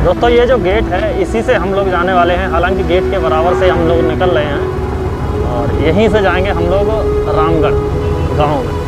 दोस्तों ये जो गेट है इसी से हम लोग जाने वाले हैं, हालांकि गेट के बराबर से हम लोग निकल रहे हैं और यहीं से जाएंगे हम लोग रामगढ़ गांव में।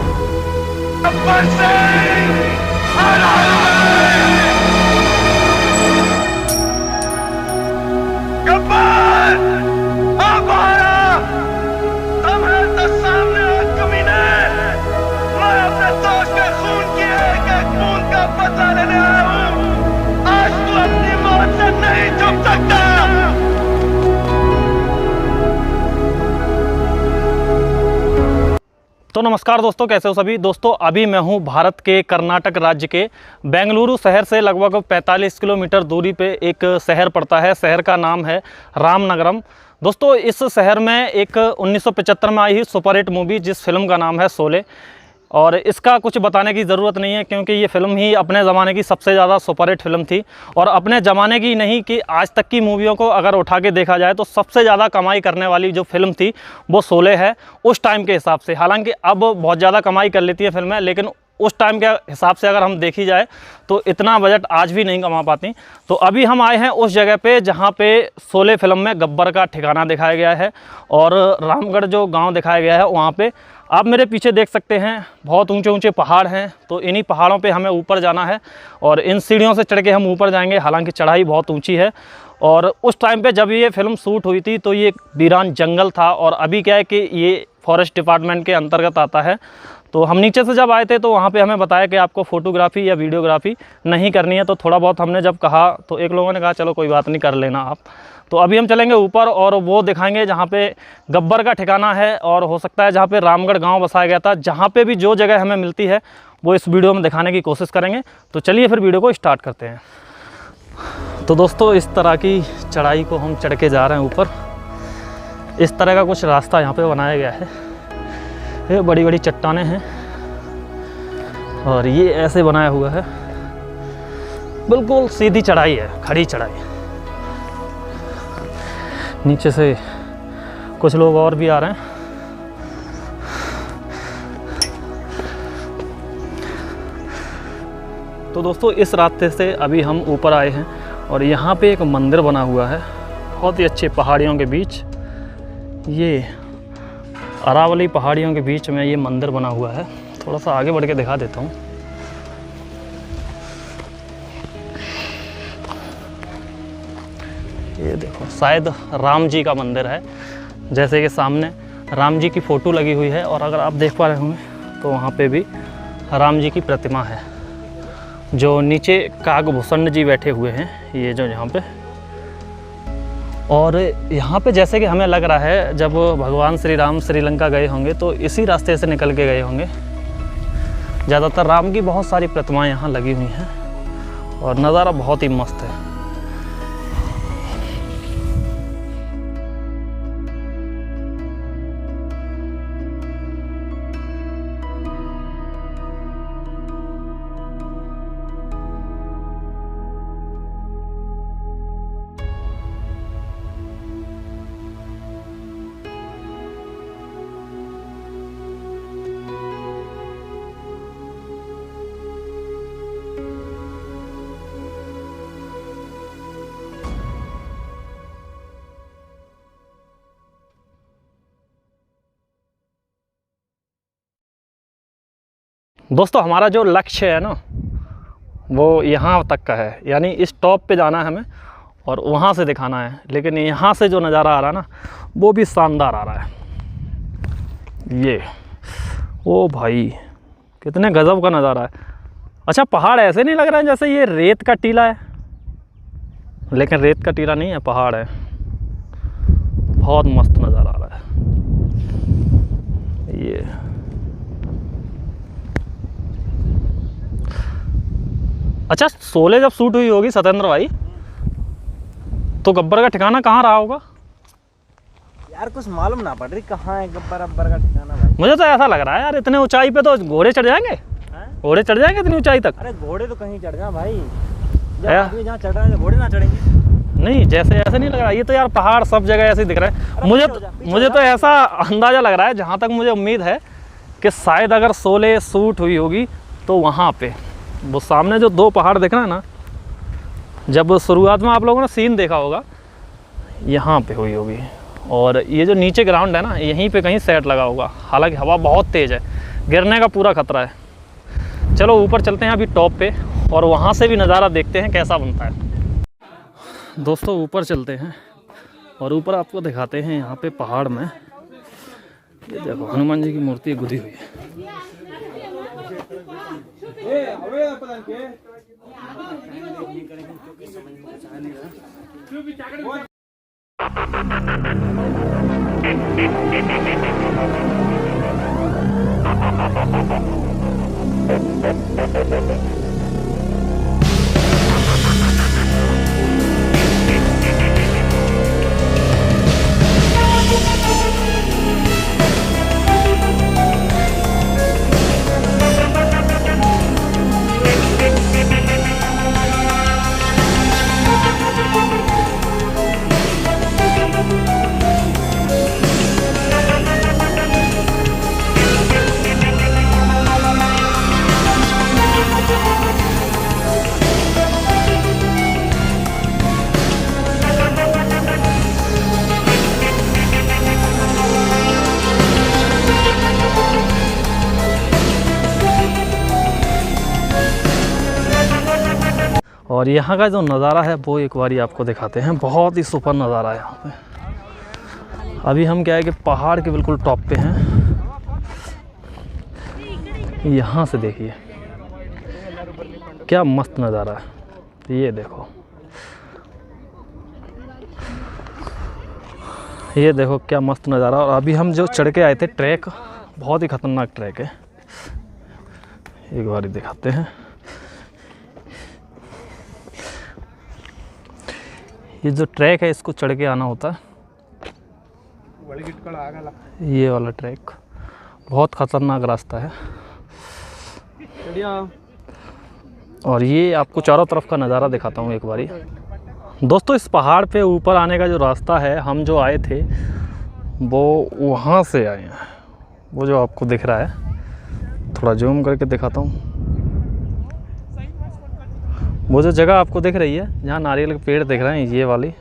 तो नमस्कार दोस्तों, कैसे हो सभी दोस्तों। अभी मैं हूं भारत के कर्नाटक राज्य के बेंगलुरु शहर से लगभग 45 किलोमीटर दूरी पे एक शहर पड़ता है। शहर का नाम है रामनगरम। दोस्तों इस शहर में एक 1975 में आई ही सुपरहिट मूवी जिस फिल्म का नाम है शोले, और इसका कुछ बताने की ज़रूरत नहीं है क्योंकि ये फ़िल्म ही अपने ज़माने की सबसे ज़्यादा सुपरहिट फिल्म थी। और अपने ज़माने की नहीं कि आज तक की मूवियों को अगर उठा के देखा जाए तो सबसे ज़्यादा कमाई करने वाली जो फिल्म थी वो शोले है उस टाइम के हिसाब से। हालांकि अब बहुत ज़्यादा कमाई कर लेती है फिल्में, लेकिन उस टाइम के हिसाब से अगर हम देखी जाए तो इतना बजट आज भी नहीं कमा पाती। तो अभी हम आए हैं उस जगह पे जहाँ पे शोले फिल्म में गब्बर का ठिकाना दिखाया गया है और रामगढ़ जो गांव दिखाया गया है वहाँ पे आप मेरे पीछे देख सकते हैं बहुत ऊंचे ऊंचे पहाड़ हैं। तो इन्हीं पहाड़ों पे हमें ऊपर जाना है और इन सीढ़ियों से चढ़ के हम ऊपर जाएंगे। हालांकि चढ़ाई बहुत ऊंची है और उस टाइम पे जब ये फिल्म शूट हुई थी तो ये वीरान जंगल था और अभी क्या है कि ये फॉरेस्ट डिपार्टमेंट के अंतर्गत आता है। तो हम नीचे से जब आए थे तो वहाँ पे हमें बताया कि आपको फ़ोटोग्राफ़ी या वीडियोग्राफी नहीं करनी है। तो थोड़ा बहुत हमने जब कहा तो एक लोगों ने कहा चलो कोई बात नहीं, कर लेना आप। तो अभी हम चलेंगे ऊपर और वो दिखाएंगे जहाँ पे गब्बर का ठिकाना है और हो सकता है जहाँ पे रामगढ़ गांव बसाया गया था। जहाँ पे भी जो जगह हमें मिलती है वो इस वीडियो में दिखाने की कोशिश करेंगे। तो चलिए फिर वीडियो को स्टार्ट करते हैं। तो दोस्तों इस तरह की चढ़ाई को हम चढ़ के जा रहे हैं ऊपर। इस तरह का कुछ रास्ता यहाँ पे बनाया गया है। ये बड़ी बड़ी चट्टानें हैं और ये ऐसे बनाया हुआ है, बिल्कुल सीधी चढ़ाई है, खड़ी चढ़ाई। नीचे से कुछ लोग और भी आ रहे हैं। तो दोस्तों इस रास्ते से अभी हम ऊपर आए हैं और यहाँ पे एक मंदिर बना हुआ है बहुत ही अच्छे पहाड़ियों के बीच। ये अरावली पहाड़ियों के बीच में ये मंदिर बना हुआ है। थोड़ा सा आगे बढ़ के दिखा देता हूँ। ये देखो शायद राम जी का मंदिर है, जैसे कि सामने राम जी की फ़ोटो लगी हुई है और अगर आप देख पा रहे होंगे तो वहाँ पे भी राम जी की प्रतिमा है। जो नीचे कागभूषण जी बैठे हुए हैं ये जो यहाँ पे, और यहाँ पे जैसे कि हमें लग रहा है जब भगवान श्री राम श्रीलंका गए होंगे तो इसी रास्ते से निकल के गए होंगे। ज़्यादातर राम की बहुत सारी प्रतिमाएं यहाँ लगी हुई हैं और नज़ारा बहुत ही मस्त है। दोस्तों हमारा जो लक्ष्य है ना वो यहाँ तक का है, यानी इस टॉप पे जाना है हमें और वहाँ से दिखाना है। लेकिन यहाँ से जो नज़ारा आ रहा है ना वो भी शानदार आ रहा है। ये ओ भाई कितने गज़ब का नज़ारा है। अच्छा पहाड़ ऐसे नहीं लग रहा है जैसे ये रेत का टीला है, लेकिन रेत का टीला नहीं है, पहाड़ है। बहुत मस्त नज़ारा आ रहा है। ये अच्छा शोले जब शूट हुई होगी सत्येंद्र भाई तो गब्बर का ठिकाना कहाँ रहा होगा यार? कुछ मालूम ना पड़ रही कहाँ है गब्बर अब्बर का ठिकाना भाई। मुझे तो ऐसा लग रहा है यार इतने ऊंचाई पे तो घोड़े चढ़ जाएंगे। घोड़े चढ़ जाएंगे इतनी ऊंचाई तक? अरे घोड़े तो कहीं चढ़ जा भाई, जहाँ चढ़ रहे हैं घोड़े ना चढ़ेंगे। नहीं जैसे ऐसे नहीं लग रहा। ये तो यार पहाड़ सब जगह ऐसे दिख रहे हैं। मुझे तो ऐसा अंदाज़ा लग रहा है, जहाँ तक मुझे उम्मीद है कि शायद अगर शोले शूट हुई होगी तो वहाँ पे वो सामने जो दो पहाड़ दिख रहा है ना जब शुरुआत में आप लोगों ने सीन देखा होगा यहाँ पे हुई होगी, और ये जो नीचे ग्राउंड है ना यहीं पे कहीं सेट लगा होगा। हालांकि हवा बहुत तेज़ है, गिरने का पूरा खतरा है। चलो ऊपर चलते हैं अभी टॉप पे, और वहाँ से भी नज़ारा देखते हैं कैसा बनता है। दोस्तों ऊपर चलते हैं और ऊपर आपको दिखाते हैं यहाँ पे पहाड़ में, ये देखो हनुमान जी की मूर्ति गुदी हुई है। और यहाँ का जो नज़ारा है वो एक बारी आपको दिखाते हैं, बहुत ही सुपर नज़ारा है यहाँ पे। अभी हम क्या है कि पहाड़ के बिल्कुल टॉप पे हैं। यहाँ से देखिए क्या मस्त नज़ारा है, ये देखो, ये देखो क्या मस्त नज़ारा। और अभी हम जो चढ़ के आए थे ट्रैक, बहुत ही ख़तरनाक ट्रैक है, एक बार दिखाते हैं। ये जो ट्रैक है इसको चढ़ के आना होता है, ये वाला ट्रैक बहुत ख़तरनाक रास्ता है। और ये आपको चारों तरफ का नज़ारा दिखाता हूँ एक बारी। दोस्तों इस पहाड़ पे ऊपर आने का जो रास्ता है, हम जो आए थे वो वहाँ से आए हैं, वो जो आपको दिख रहा है, थोड़ा जूम करके दिखाता हूँ। वो जो जगह आपको दिख रही है जहाँ नारियल के पेड़ दिख रहे हैं, ये वाली,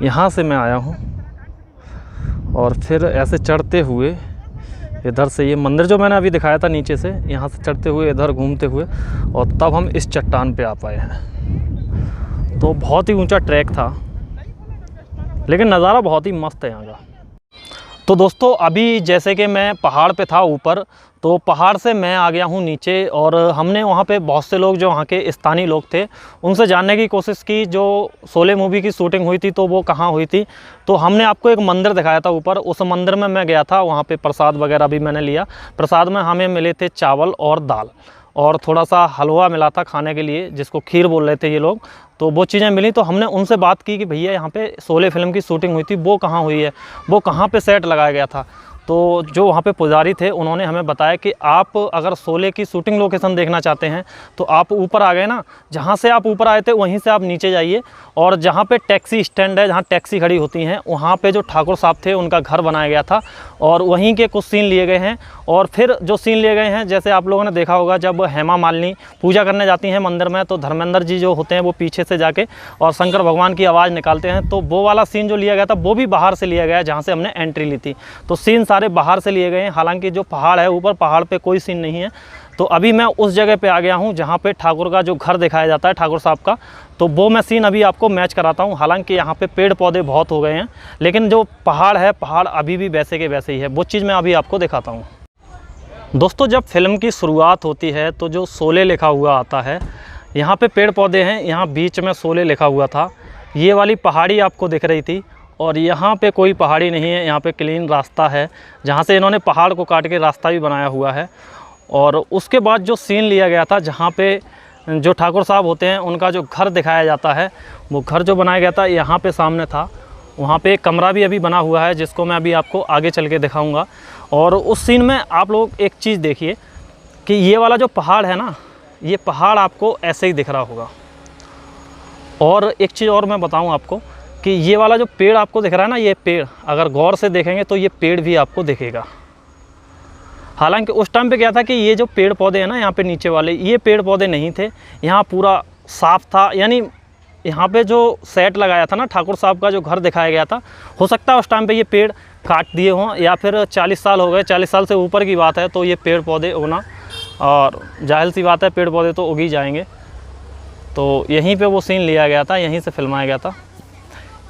यहाँ से मैं आया हूँ। और फिर ऐसे चढ़ते हुए इधर से, ये मंदिर जो मैंने अभी दिखाया था नीचे से, यहाँ से चढ़ते हुए इधर घूमते हुए, और तब हम इस चट्टान पे आ पाए हैं। तो बहुत ही ऊंचा ट्रैक था, लेकिन नज़ारा बहुत ही मस्त है यहाँ का। तो दोस्तों अभी जैसे कि मैं पहाड़ पे था ऊपर, तो पहाड़ से मैं आ गया हूँ नीचे, और हमने वहाँ पे बहुत से लोग जो वहाँ के स्थानीय लोग थे उनसे जानने की कोशिश की, जो शोले मूवी की शूटिंग हुई थी तो वो कहाँ हुई थी। तो हमने आपको एक मंदिर दिखाया था ऊपर, उस मंदिर में मैं गया था, वहाँ पे प्रसाद वगैरह भी मैंने लिया। प्रसाद में हमें मिले थे चावल और दाल, और थोड़ा सा हलवा मिला था खाने के लिए, जिसको खीर बोल रहे थे ये लोग। तो वो चीज़ें मिली, तो हमने उनसे बात की कि भैया यहाँ पे शोले फिल्म की शूटिंग हुई थी, वो कहाँ हुई है, वो कहाँ पे सेट लगाया गया था। तो जो वहाँ पे पुजारी थे उन्होंने हमें बताया कि आप अगर शोले की शूटिंग लोकेशन देखना चाहते हैं तो आप ऊपर आ गए ना, जहाँ से आप ऊपर आए थे वहीं से आप नीचे जाइए, और जहाँ पे टैक्सी स्टैंड है, जहाँ टैक्सी खड़ी होती हैं, वहाँ पे जो ठाकुर साहब थे उनका घर बनाया गया था, और वहीं के कुछ सीन लिए गए हैं। और फिर जो सीन लिए गए हैं, जैसे आप लोगों ने देखा होगा जब हेमा मालिनी पूजा करने जाती हैं मंदिर में, तो धर्मेंद्र जी जो होते हैं वो पीछे से जाके और शंकर भगवान की आवाज़ निकालते हैं, तो वो वाला सीन जो लिया गया था वो भी बाहर से लिया गया, जहाँ से हमने एंट्री ली थी। तो सीन सारे बाहर से लिए गए हैं। हालांकि जो पहाड़ है ऊपर, पहाड़ पे कोई सीन नहीं है। तो अभी मैं उस जगह पे आ गया हूँ जहाँ पे ठाकुर का जो घर दिखाया जाता है, ठाकुर साहब का, तो वो मैं सीन अभी आपको मैच कराता हूँ। हालांकि यहाँ पे पेड़ पौधे बहुत हो गए हैं, लेकिन जो पहाड़ है, पहाड़ अभी भी वैसे के वैसे ही है। वो चीज़ मैं अभी आपको दिखाता हूँ। दोस्तों जब फिल्म की शुरुआत होती है तो जो शोले लिखा हुआ आता है, यहाँ पे पेड़ पौधे हैं, यहाँ बीच में शोले लिखा हुआ था। ये वाली पहाड़ी आपको दिख रही थी, और यहाँ पे कोई पहाड़ी नहीं है, यहाँ पे क्लीन रास्ता है, जहाँ से इन्होंने पहाड़ को काट के रास्ता भी बनाया हुआ है। और उसके बाद जो सीन लिया गया था, जहाँ पे जो ठाकुर साहब होते हैं उनका जो घर दिखाया जाता है, वो घर जो बनाया गया था यहाँ पे सामने था। वहाँ पे एक कमरा भी अभी बना हुआ है, जिसको मैं अभी आपको आगे चल के दिखाऊँगा। और उस सीन में आप लोग एक चीज़ देखिए कि ये वाला जो पहाड़ है ना, ये पहाड़ आपको ऐसे ही दिख रहा होगा। और एक चीज़ और मैं बताऊं आपको कि ये वाला जो पेड़ आपको दिख रहा है ना, ये पेड़ अगर गौर से देखेंगे तो ये पेड़ भी आपको दिखेगा। हालांकि उस टाइम पे क्या था कि ये जो पेड़ पौधे हैं ना यहाँ पे नीचे वाले, ये पेड़ पौधे नहीं थे, यहाँ पूरा साफ़ था, यानी यहाँ पे जो सेट लगाया था ना, ठाकुर साहब का जो घर दिखाया गया था, हो सकता है उस टाइम पे ये पेड़ काट दिए हों, या फिर 40 साल हो गए, 40 साल से ऊपर की बात है, तो ये पेड़ पौधे उगना, और जाहिर सी बात है पेड़ पौधे तो उग ही जाएंगे। तो यहीं पे वो सीन लिया गया था, यहीं से फिल्माया गया था।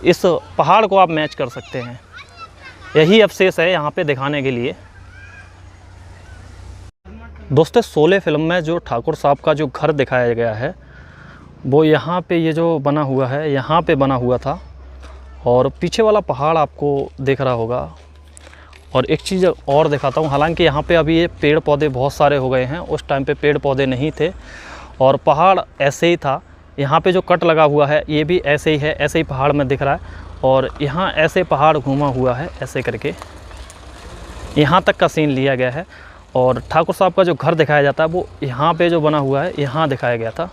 इस पहाड़ को आप मैच कर सकते हैं, यही अवशेष है यहाँ पे दिखाने के लिए। दोस्तों, शोले फिल्म में जो ठाकुर साहब का जो घर दिखाया गया है, वो यहाँ पे ये जो बना हुआ है, यहाँ पे बना हुआ था, और पीछे वाला पहाड़ आपको दिख रहा होगा। और एक चीज़ और दिखाता हूँ, हालांकि यहाँ पे अभी ये पेड़ पौधे बहुत सारे हो गए हैं, उस टाइम पे पेड़ पौधे नहीं थे और पहाड़ ऐसे ही था। यहाँ पे जो कट लगा हुआ है ये भी ऐसे ही है, ऐसे ही पहाड़ में दिख रहा है, और यहाँ ऐसे पहाड़ घूमा हुआ है ऐसे करके, यहाँ तक का सीन लिया गया है। और ठाकुर साहब का जो घर दिखाया जाता है वो यहाँ पे जो बना हुआ है यहाँ दिखाया गया था।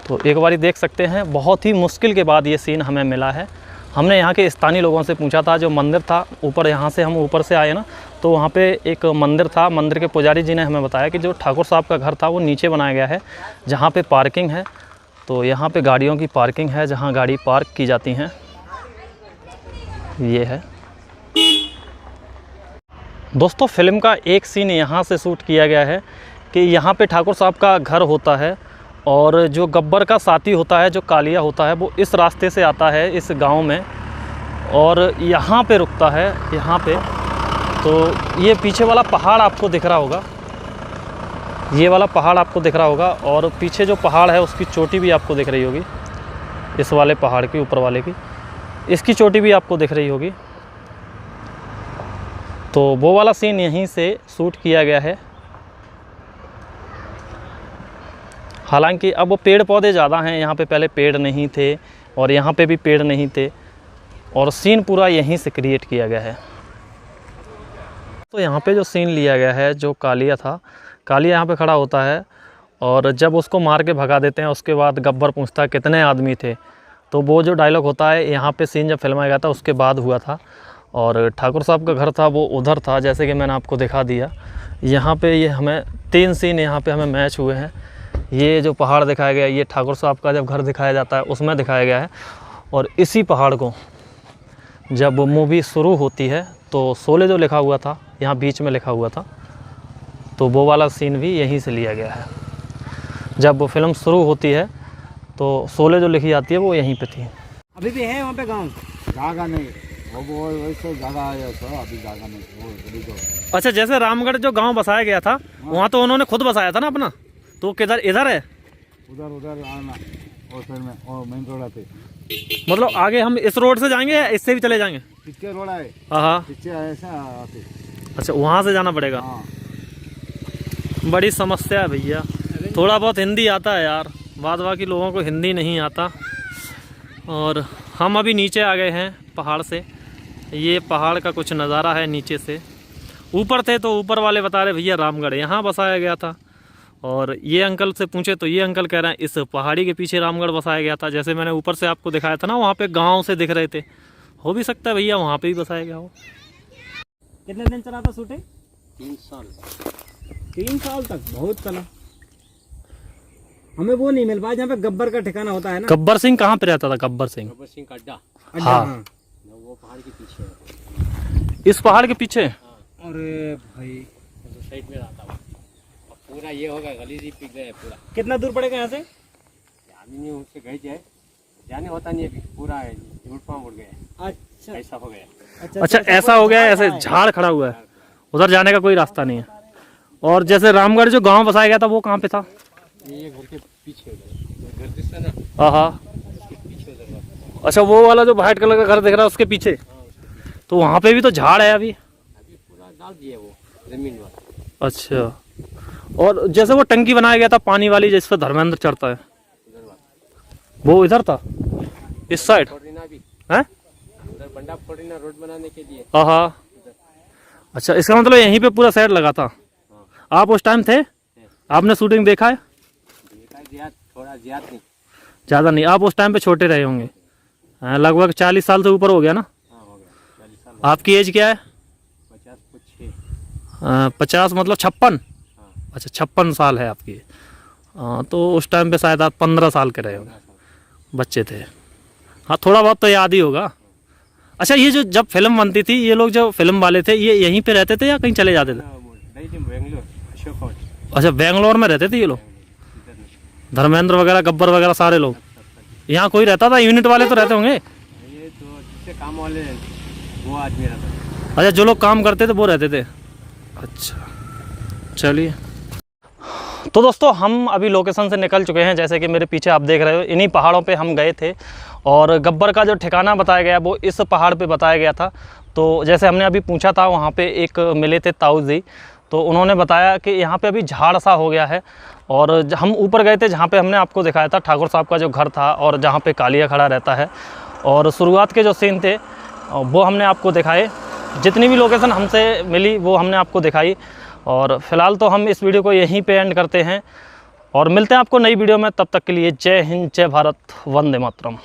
तो एक बारी देख सकते हैं, बहुत ही मुश्किल के बाद ये सीन हमें मिला है। हमने यहाँ के स्थानीय लोगों से पूछा था, जो मंदिर था ऊपर, यहाँ से हम ऊपर से आए ना, तो वहाँ पे एक मंदिर था, मंदिर के पुजारी जी ने हमें बताया कि जो ठाकुर साहब का घर था वो नीचे बनाया गया है, जहाँ पे पार्किंग है। तो यहाँ पे गाड़ियों की पार्किंग है, जहाँ गाड़ी पार्क की जाती हैं, ये है। दोस्तों, फिल्म का एक सीन यहाँ से शूट किया गया है कि यहाँ पे ठाकुर साहब का घर होता है, और जो गब्बर का साथी होता है, जो कालिया होता है, वो इस रास्ते से आता है इस गांव में, और यहाँ पे रुकता है, यहाँ पे। तो ये पीछे वाला पहाड़ आपको दिख रहा होगा, ये वाला पहाड़ आपको दिख रहा होगा, और पीछे जो पहाड़ है उसकी चोटी भी आपको दिख रही होगी, इस वाले पहाड़ की, ऊपर वाले की, इसकी चोटी भी आपको दिख रही होगी। तो वो वाला सीन यहीं से शूट किया गया है। हालांकि अब वो पेड़ पौधे ज़्यादा हैं, यहाँ पे पहले पेड़ नहीं थे, और यहाँ पे भी पेड़ नहीं थे, और सीन पूरा यहीं से क्रिएट किया गया है। तो यहाँ पे जो सीन लिया गया है, जो कालिया था, कालिया यहाँ पे खड़ा होता है, और जब उसको मार के भगा देते हैं, उसके बाद गब्बर पूछता है कितने आदमी थे। तो वो जो डायलॉग होता है यहाँ पे, सीन जब फिल्माया गया था उसके बाद हुआ था। और ठाकुर साहब का घर था वो उधर था, जैसे कि मैंने आपको दिखा दिया। यहाँ पे ये हमें 3 सीन यहाँ पे हमें मैच हुए हैं। ये जो पहाड़ दिखाया गया है, ये ठाकुर साहब का जब घर दिखाया जाता है उसमें दिखाया गया है, और इसी पहाड़ को जब मूवी शुरू होती है तो शोले जो लिखा हुआ था यहाँ बीच में लिखा हुआ था, तो वो वाला सीन भी यहीं से लिया गया है। जब वो फिल्म शुरू होती है तो शोले जो लिखी जाती है वो यहीं पे थी। अभी भी है वहाँ पे गाँव? जागा नहीं, वो वैसे जागा आया था, अभी जागा नहीं, वो अभी तो। अच्छा, जैसे रामगढ़ जो गांव बसाया गया था, वहाँ तो उन्होंने खुद बसाया था ना अपना, तो किधर इधर है? उधर आना, और फिर में और मेन रोड पे। मतलब आगे हम इस रोड से जाएंगे या इससे भी चले जाएंगे? पीछे रोड है, हाँ, पीछे ऐसा आते। अच्छा, वहाँ से जाना पड़ेगा। हाँ। बड़ी समस्या है भैया, थोड़ा बहुत हिंदी आता है यार, बाद बाकी लोगों को हिंदी नहीं आता। और हम अभी नीचे आ गए हैं पहाड़ से, ये पहाड़ का कुछ नज़ारा है नीचे से। ऊपर थे तो ऊपर वाले बता रहे भैया रामगढ़ यहाँ बसाया गया था, और ये अंकल से पूछे तो ये अंकल कह रहे हैं इस पहाड़ी के पीछे रामगढ़ बसाया गया था। जैसे मैंने ऊपर से आपको दिखाया था ना, वहाँ पे गांव से दिख रहे थे, हो भी सकता है भैया वहाँ पे ही बसाया गया हो। कितने दिन चला था शूटिंग? 3 साल। 3 साल तक? बहुत चला। हमें वो नहीं मिल पाया जहाँ पे गब्बर का ठिकाना होता है ना। गब्बर सिंह कहाँ पे रहता था? गब्बर सिंह का अड्डा, हाँ, वो पहाड़ के पीछे है। इस पहाड़ के पीछे। अरे भाई, साइड में रहता हूँ, पूरा ये होगा, गली जी पिघल गया पूरा। कितना दूर पड़ेगा यहाँ से? आदमी नहीं उससे गए जाए, जाने होता नहीं, अभी पूरा उड़ गया। अच्छा, ऐसा हो गया। अच्छा, ऐसा हो गया है, ऐसे झाड़ खड़ा हुआ है, उधर जाने का कोई रास्ता नहीं है। और जैसे रामगढ़ जो गांव बसाया गया था वो कहाँ पे था? ये घर के पीछे उधर, घर दिखता ना, हाँ, उसके पीछे उधर। अच्छा, वो वाला जो व्हाइट कलर का घर दिख रहा है उसके पीछे, तो वहाँ पे भी तो झाड़ है अभी पूरा डाल दिया वो जमीन में। अच्छा, और जैसे वो टंकी बनाया गया था पानी वाली जिस पर धर्मेंद्र चढ़ता है, वो इधर था, इस साइड है, उधर बंडा फोड़ना रोड बनाने के लिए। हाँ, अच्छा, इसका मतलब यहीं पे पूरा सेट लगा था। आप उस टाइम थे? आपने शूटिंग देखा है? थोड़ा ज्यादा नहीं, ज़्यादा नहीं, आप उस टाइम पे छोटे रहे होंगे। हाँ, लगभग 40 साल से ऊपर हो गया ना? हाँ हो गया 40 साल। आपकी एज क्या है? 50 कुछ 6। 50 मतलब 56? हाँ। अच्छा, 56 साल है आपकी। हाँ, तो उस टाइम पे शायद आप 15 साल के रहे होंगे, बच्चे थे। हाँ, थोड़ा बहुत तो याद ही होगा। अच्छा, ये जो जब फिल्म बनती थी, ये लोग जो फिल्म वाले थे ये यहीं पे रहते थे या कहीं चले जाते थे? नहीं थी बेंगलोर, अशोक हाउस, अच्छा, बेंगलोर में रहते थे ये लोग, इधर नहीं। धर्मेंद्र वगैरह, गब्बर वगैरह सारे लोग। यहाँ कोई रहता था? यूनिट वाले तो रहते होंगे। ये तो जिससे काम वाले वो आदमी रहता था। अच्छा, जो लोग काम करते थे वो रहते थे। अच्छा, चलिए। तो दोस्तों, हम अभी लोकेशन से निकल चुके हैं। जैसे कि मेरे पीछे आप देख रहे हो, इन्हीं पहाड़ों पे हम गए थे और गब्बर का जो ठिकाना बताया गया वो इस पहाड़ पे बताया गया था। तो जैसे हमने अभी पूछा था, वहाँ पे एक मिले थे ताऊ जी, तो उन्होंने बताया कि यहाँ पे अभी झाड़ सा हो गया है। और हम ऊपर गए थे जहाँ पे हमने आपको दिखाया था ठाकुर साहब का जो घर था और जहाँ पे कालिया खड़ा रहता है, और शुरुआत के जो सीन थे वो हमने आपको दिखाए। जितनी भी लोकेशन हमसे मिली वो हमने आपको दिखाई। और फिलहाल तो हम इस वीडियो को यहीं पे एंड करते हैं और मिलते हैं आपको नई वीडियो में। तब तक के लिए जय हिंद, जय भारत, वंदे मातरम।